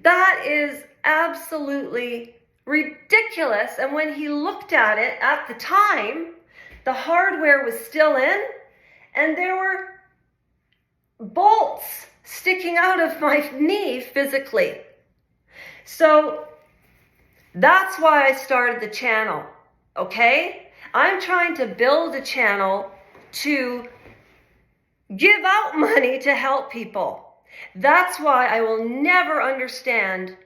That is absolutely ridiculous. And when he looked at it at the time, the hardware was still in and there were bolts sticking out of my knee physically. So that's why I started the channel, okay? I'm trying to build a channel to give out money to help people. That's why I will never understand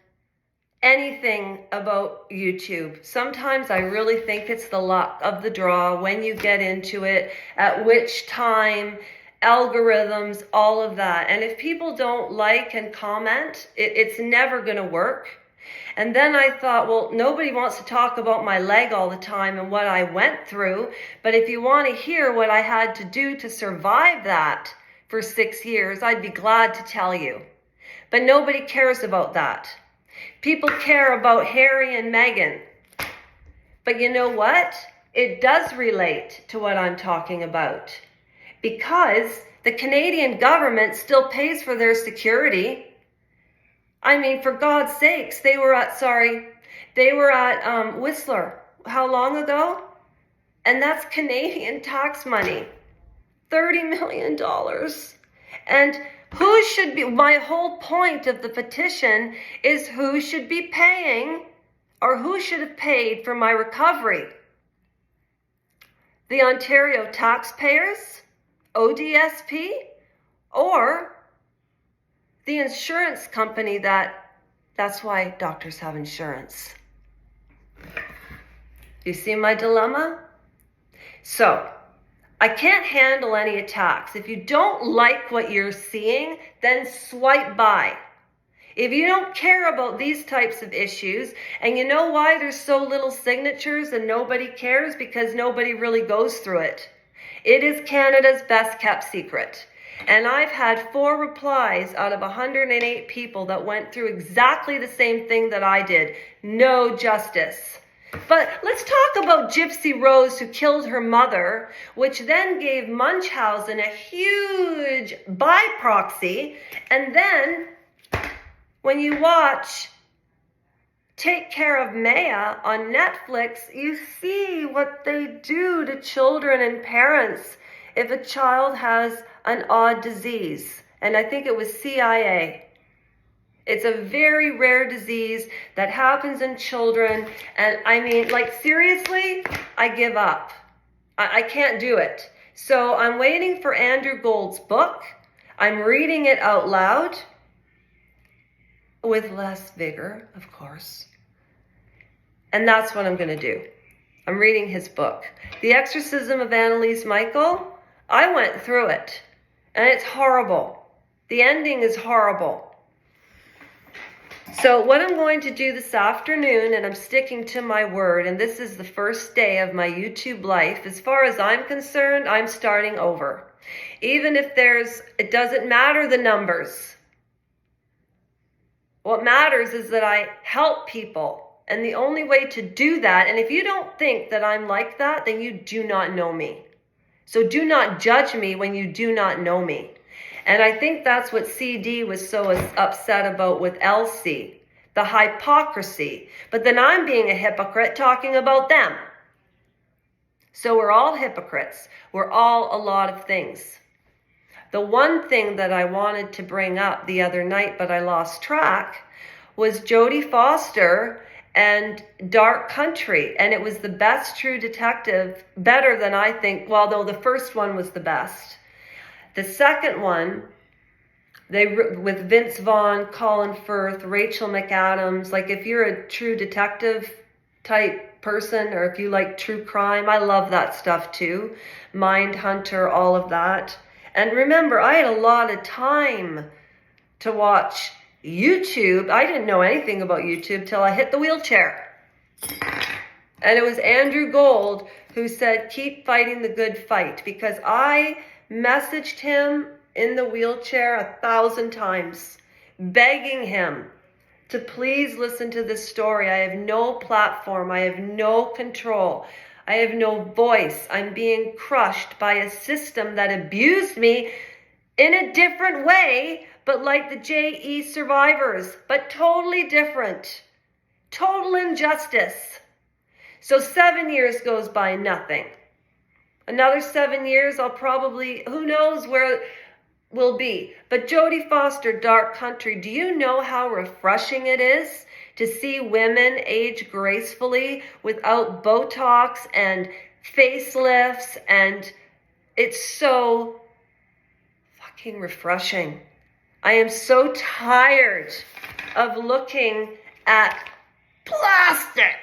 anything about YouTube. Sometimes I really think it's the luck of the draw, when you get into it, at which time, algorithms, all of that. And if people don't like and comment, it's never going to work. And then I thought, well, nobody wants to talk about my leg all the time and what I went through. But if you want to hear what I had to do to survive that for 6 years, I'd be glad to tell you. But nobody cares about that. People care about Harry and Meghan. But you know what? It does relate to what I'm talking about. Because the Canadian government still pays for their security. I mean, for God's sakes, they were at Whistler. How long ago? And that's Canadian tax money. $30 million. And who should be, my whole point of the petition is who should be paying, or who should have paid for my recovery? The Ontario taxpayers, ODSP, or the insurance company that's why doctors have insurance. You see my dilemma? So, I can't handle any attacks. If you don't like what you're seeing, then swipe by. If you don't care about these types of issues, and you know why there's so little signatures and nobody cares? Because nobody really goes through it. It is Canada's best kept secret. And I've had 4 replies out of 108 people that went through exactly the same thing that I did. No justice. But let's talk about Gypsy Rose, who killed her mother, which then gave Munchausen a huge by proxy. And then when you watch Take Care of Maya on Netflix, you see what they do to children and parents if a child has an odd disease. And I think it was CIA. It's a very rare disease that happens in children. And I mean, like, seriously, I give up. I can't do it. So I'm waiting for Andrew Gould's book. I'm reading it out loud with less vigor, of course. And that's what I'm going to do. I'm reading his book. The Exorcism of Annalise Michael, I went through it. And it's horrible. The ending is horrible. So what I'm going to do this afternoon, and I'm sticking to my word, and this is the first day of my YouTube life, as far as I'm concerned, I'm starting over. Even if it doesn't matter the numbers. What matters is that I help people. And the only way to do that, and if you don't think that I'm like that, then you do not know me. So do not judge me when you do not know me. And I think that's what CD was so upset about with Elsie, the hypocrisy. But then I'm being a hypocrite talking about them. So we're all hypocrites. We're all a lot of things. The one thing that I wanted to bring up the other night, but I lost track, was Jodie Foster and Dark Country. And it was the best True Detective, better than I think, well, though the first one was the best. The second one, with Vince Vaughn, Colin Firth, Rachel McAdams, like if you're a True Detective type person, or if you like true crime, I love that stuff too. Mindhunter, all of that. And remember, I had a lot of time to watch YouTube. I didn't know anything about YouTube till I hit the wheelchair. And it was Andrew Gould who said, keep fighting the good fight, because I messaged him in the wheelchair 1,000 times, begging him to please listen to this story. I have no platform. I have no control. I have no voice. I'm being crushed by a system that abused me in a different way, but like the JE survivors, but totally different. Total injustice. So 7 years goes by, nothing. Another 7 years, I'll probably, who knows where we'll be. But Jodie Foster, Dark Country, do you know how refreshing it is to see women age gracefully without Botox and facelifts? And it's so fucking refreshing. I am so tired of looking at plastic.